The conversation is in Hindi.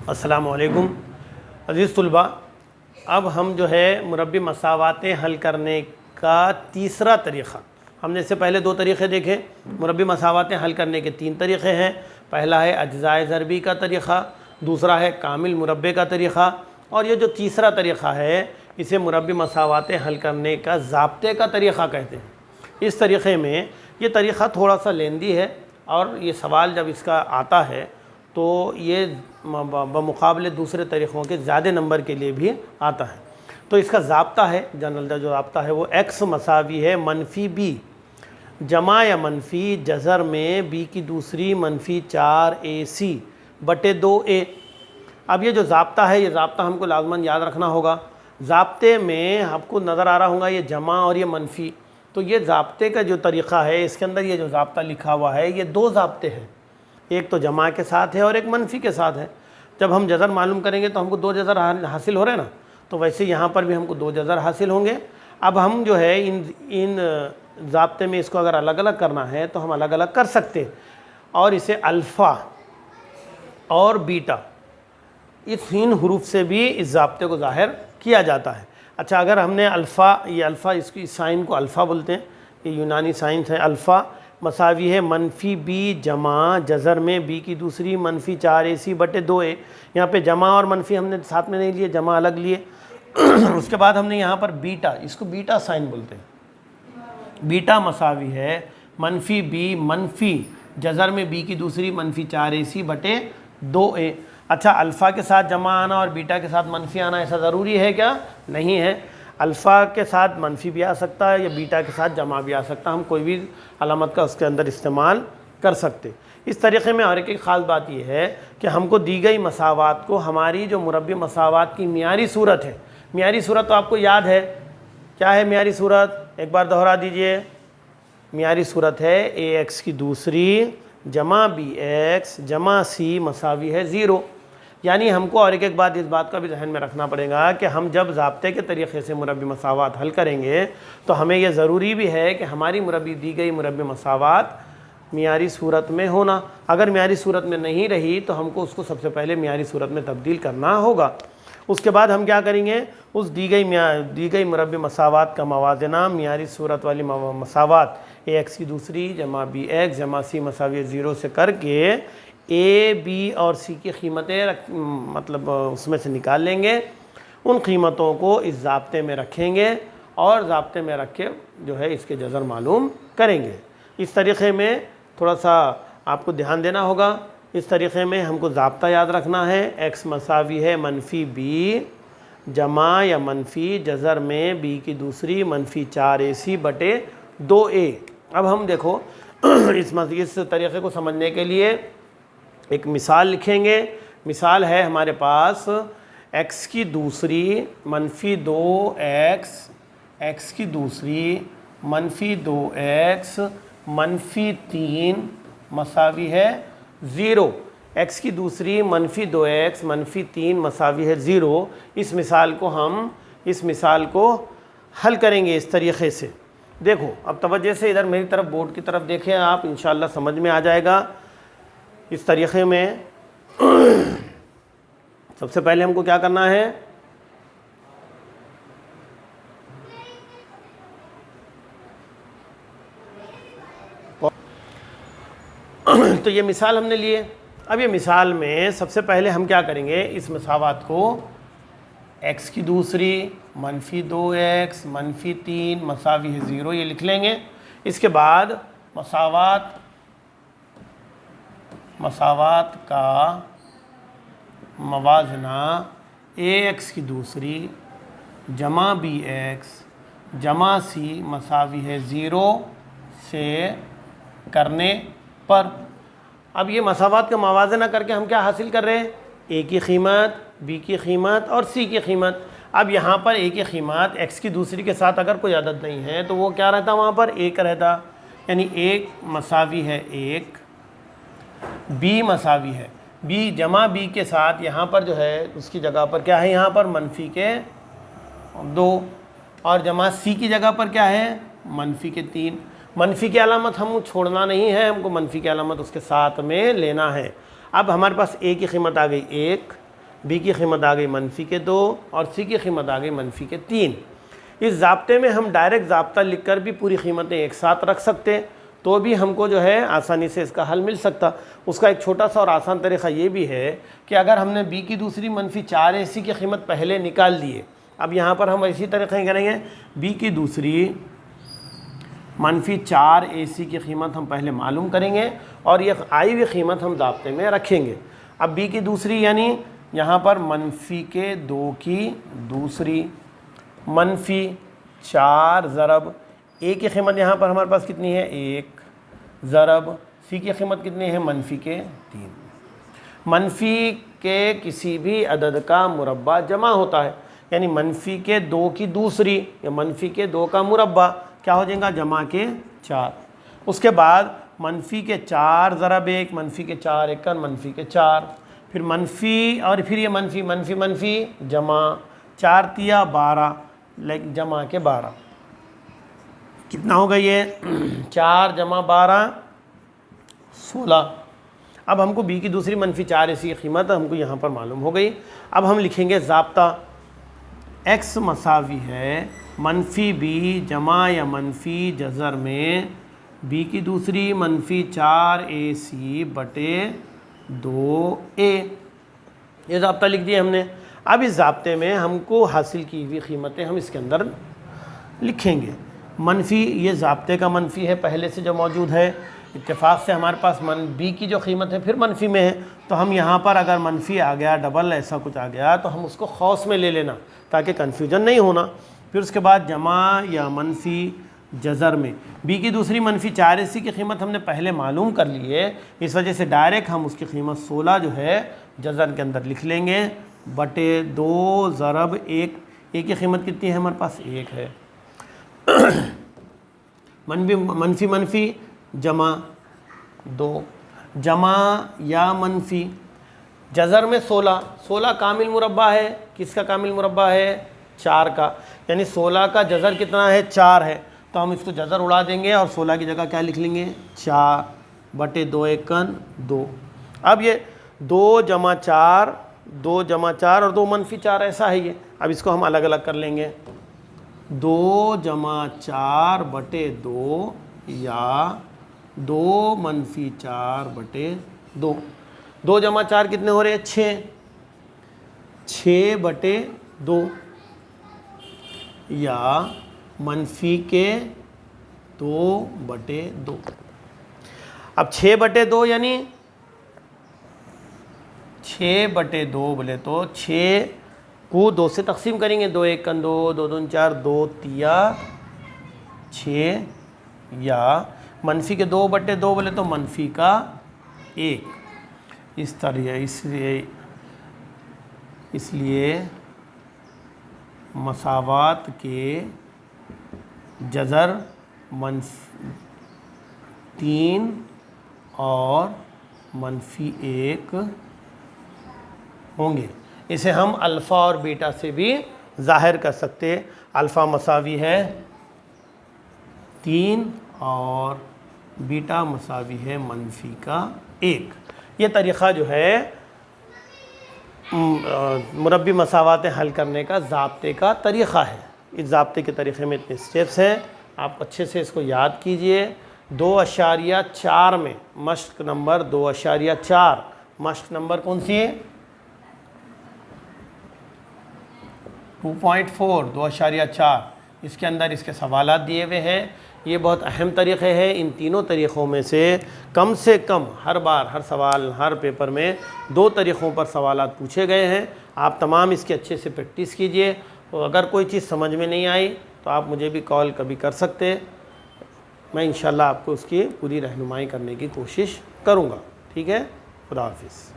अस्सलामु अलैकुम अज़ीज़ तुलबा। अब हम जो है मुरब्बी मसावातें हल करने का तीसरा तरीक़ा, हमने इससे पहले दो तरीक़े देखे। मुरब्बी मसावातें हल करने के तीन तरीक़े हैं। पहला है अज्ज़ाए ज़रबी का तरीक़ा, दूसरा है कामिल मुरब्बे का तरीक़ा, और ये जो तीसरा तरीक़ा है इसे मुरब्बी मसावातें हल करने का ज़ाब्ते का तरीक़ा कहते हैं। इस तरीक़े में ये तरीक़ा थोड़ा सा लेंदी है, और ये सवाल जब इसका आता है तो ये बमुकाबले दूसरे तरीक़ों के ज़्यादा नंबर के लिए भी आता है। तो इसका ज़ाब्ता है, जनरल जो ज़ाब्ता है वो x मसावी है मनफ़ी b जमा या मनफ़ी जज़र में b की दूसरी मनफ़ी 4ac बटे 2a। अब ये जो ज़ाब्ता है, ये ज़ाब्ता हमको लाज़मन याद रखना होगा। ज़ाब्ते में आपको नज़र आ रहा होगा ये जमा और ये मनफ़ी, तो ये ज़ाब्ते का जो तरीक़ा है इसके अंदर ये जो ज़ाब्ता लिखा हुआ है ये दो ज़ाब्ते हैं, एक तो जमा के साथ है और एक मनफ़ी के साथ है। जब हम जज़र मालूम करेंगे तो हमको दो जज़र हासिल हो रहे हैं ना, तो वैसे यहाँ पर भी हमको दो जज़र हासिल होंगे। अब हम जो है इन ज़ाब्ते में इसको अगर अलग अलग करना है तो हम अलग अलग कर सकते हैं, और इसे अल्फ़ा और बीटा इस तीन हरूफ से भी इस ज़ाब्ते को ज़ाहिर किया जाता है। अच्छा, अगर हमने अल्फ़ा, ये अल्फ़ा, इसकी साइन को अल्फ़ा बोलते हैं, ये यूनानी साइंस है। अल्फ़ा मसावी है मनफ़ी b जमा जज़र में b की दूसरी मनफ़ी 4ac बटे 2a। यहाँ पे जमा और मनफ़ी हमने साथ में नहीं लिए, जमा अलग लिए। उसके बाद हमने यहाँ पर बीटा, इसको बीटा साइन बोलते हैं। बीटा मसावी है मनफ़ी b मनफ़ी जज़र में b की दूसरी मनफ़ी 4ac बटे 2a। अच्छा, अल्फ़ा के साथ जमा आना और बीटा के साथ मनफ़ी आना ऐसा ज़रूरी है क्या? नहीं है। अल्फ़ा के साथ मनफ़ी भी आ सकता है या बीटा के साथ जमा भी आ सकता है, हम कोई भी अलामत का उसके अंदर इस्तेमाल कर सकते। इस तरीक़े में और एक ख़ास बात यह है कि हमको दी गई मसावात को, हमारी जो मुरब्बी मसावात की मियारी सूरत है, मियारी सूरत तो आपको याद है, क्या है मियारी सूरत? एक बार दोहरा दीजिए। मियारी सूरत है ax की दूसरी जमा bx जमा c मसावी है 0। यानी हमको और एक बात, इस बात का भी जहन में रखना पड़ेगा कि हम जब ज़ाब्ते के तरीक़े से मुरब्बी मसावात हल करेंगे तो हमें यह ज़रूरी भी है कि हमारी दी गई मुरब्बी मसावात मियारी सूरत में होना। अगर मियारी सूरत में नहीं रही तो हमको उसको सबसे पहले मियारी सूरत में तब्दील करना होगा। उसके बाद हम क्या करेंगे, उस दी गई मुरब्बी मसावात का मवाजना मियारी सूरत वाली मसावात ax की दूसरी जमा bx जमा c मसावी 0 से करके a, b और c की कीमतें मतलब उसमें से निकाल लेंगे। उन कीमतों को इस ज़ाब्ते में रखेंगे और ज़ाब्ते में रख के जो है इसके जज़र मालूम करेंगे। इस तरीक़े में थोड़ा सा आपको ध्यान देना होगा। इस तरीक़े में हमको ज़ाब्ता याद रखना है। x मसावी है मनफ़ी b जमा या मनफ़ी जज़र में b की दूसरी मनफ़ी 4ac बटे 2a। अब हम देखो इस तरीक़े को समझने के लिए एक मिसाल लिखेंगे। मिसाल है हमारे पास x की दूसरी मनफ़ी 2x, x की दूसरी मनफ़ी 2x मनफ़ी 3 मसावी है 0। x की दूसरी मनफ़ी 2x मनफ़ी 3 मसावी है 0। इस मिसाल को हल करेंगे इस तरीक़े से। देखो, अब तवज्जो से इधर मेरी तरफ, बोर्ड की तरफ देखें आप, इंशाअल्लाह समझ में आ जाएगा। इस तरीक़े में सबसे पहले हमको क्या करना है, तो ये मिसाल हमने लिए। अब ये मिसाल में सबसे पहले हम क्या करेंगे, इस मसावात को x की दूसरी मनफ़ी 2x मनफ़ी 3 मसावी है 0 ये लिख लेंगे। इसके बाद मसावात का मवाजना ax की दूसरी जमा bx जमा c मसावी है 0 से करने पर। अब ये मसावात का मवाजना करके हम क्या हासिल कर रहे हैं, a की कीमत, b की कीमत और c की कीमत। अब यहाँ पर a की कीमत x की दूसरी के साथ अगर कोई अदद नहीं है तो वो क्या रहता, वहाँ पर 1 रहता, यानी 1 मसावी है 1, b मसावी है b जमा b के साथ यहाँ पर जो है उसकी जगह पर क्या है, यहाँ पर मनफ़ी के 2 और जमा c की जगह पर क्या है, मनफ़ी के 3। मनफ़ी की अलामत हम छोड़ना नहीं है, हमको मनफ़ी की अलामत उसके साथ में लेना है। अब हमारे पास a की कीमत आ गई 1, बी की कीमत आ गई मनफी के 2 और सी की कीमत आ गई मनफी के 3। इस ज़ाब्ते में हम डायरेक्ट ज़ाब्ता लिखकर भी पूरी कीमतें एक साथ रख सकते, तो भी हमको जो है आसानी से इसका हल मिल सकता। उसका एक छोटा सा और आसान तरीक़ा ये भी है कि अगर हमने बी की दूसरी मनफी 4 AC की कीमत पहले निकाल दिए, अब यहाँ पर हम इसी तरीक़े करेंगे, बी की दूसरी मनफी 4 AC की कीमत हम पहले मालूम करेंगे और ये आई हुई कीमत हम ज़ाब्ते में रखेंगे। अब बी की दूसरी यानी यहाँ पर मनफी के 2 की दूसरी मनफी 4 ज़रब ए की कीमत यहाँ पर हमारे पास कितनी है 1 ज़रब सी की कीमत कितनी है मनफी के 3। मनफी के किसी भी अदद का मुरब्बा जमा होता है, यानी मनफी के 2 की दूसरी या मनफी के 2 का मुरब्बा क्या हो जाएगा जमा के 4। उसके बाद मनफी के 4 ज़रब 1 मनफी के 4 एकन मनफी के 4, फिर मनफी और फिर ये मनफी मनफी मनफी जमा 4 तिया 12 लाइक जमा के 12 कितना होगा ये 4 जमा 12 16। अब हमको बी की दूसरी मनफी 4 AC की कीमत हमको यहाँ पर मालूम हो गई। अब हम लिखेंगे ज़ाब्ता x मसावी है मनफी बी जमा या मनफी जज़र में बी की दूसरी मनफी 4 AC बटे 2a। ये ज़ाब्ता लिख दिया हमने। अब इस ज़ाब्ते में हमको हासिल की हुई कीमतें हम इसके अंदर लिखेंगे। मनफी ये ज़ाब्ते का मनफी है पहले से जो मौजूद है, इत्तेफाक से हमारे पास बी की जो कीमत है फिर मनफी में है, तो हम यहाँ पर अगर मनफी आ गया डबल ऐसा कुछ आ गया तो हम उसको खौस में ले लेना ताकि कन्फ्यूजन नहीं होना। फिर उसके बाद जमा या मनफी जज़र में बी की दूसरी मनफी 4 AC की कीमत हमने पहले मालूम कर ली है, इस वजह से डायरेक्ट हम उसकी कीमत 16 जो है जज़र के अंदर लिख लेंगे बटे 2 ज़रब 1। ए की कीमत कितनी है हमारे पास 1 है। मनफी मनफी जमा 2 जमा या मनफी जज़र में 16 कामिल मुरब्बा है, किसका कामिल मुरब्बा है 4 का, यानी 16 का जज़र कितना है 4 है, तो हम इसको जज़र उड़ा देंगे और 16 की जगह क्या लिख लेंगे 4 बटे 2 एकन 2। अब ये 2 जमा 4 और 2 मनफी 4 ऐसा है ये। अब इसको हम अलग अलग कर लेंगे 2 जमा 4 बटे 2 या 2 मनफी 4 बटे 2। 2 जमा 4 कितने हो रहे हैं 6 बटे 2 या मनफी के 2 बटे 2। अब 6 बटे 2 यानी 6 बटे 2 बोले तो 6 को 2 से तकसीम करेंगे 2 एकन 2 2 दून 4 2 तिया 6 या मनफी के 2 बटे 2 बोले तो मनफी का 1 इस तरह। इसलिए मसावात के जज़र मनफी 3 और मनफी 1 होंगे। इसे हम अल्फ़ा और बीटा से भी ज़ाहिर कर सकते। अल्फ़ा मसावी है 3 और बीटा मसावी है मनफी का 1। ये तरीक़ा जो है मुरब्बी मसावातें हल करने का ज़ाब्ते का तरीक़ा है। इस ज़ाब्ते के तरीक़े में इतने स्टेप्स हैं, आप अच्छे से इसको याद कीजिए। 2.4 में मश्क नंबर 2.4 मश्क नंबर कौन सी है 2.4 2.4 इसके अंदर इसके सवालात दिए हुए हैं। ये बहुत अहम तरीक़े हैं। इन तीनों तरीक़ों में से कम हर बार हर सवाल हर पेपर में 2 तरीक़ों पर सवालात पूछे गए हैं। आप तमाम इसकी अच्छे से प्रैक्टिस कीजिए और अगर कोई चीज़ समझ में नहीं आई तो आप मुझे भी कॉल कभी कर सकते, मैं इंशाल्लाह आपको उसकी पूरी रहनुमाई करने की कोशिश करूँगा। ठीक है, खुदा हाफिज़।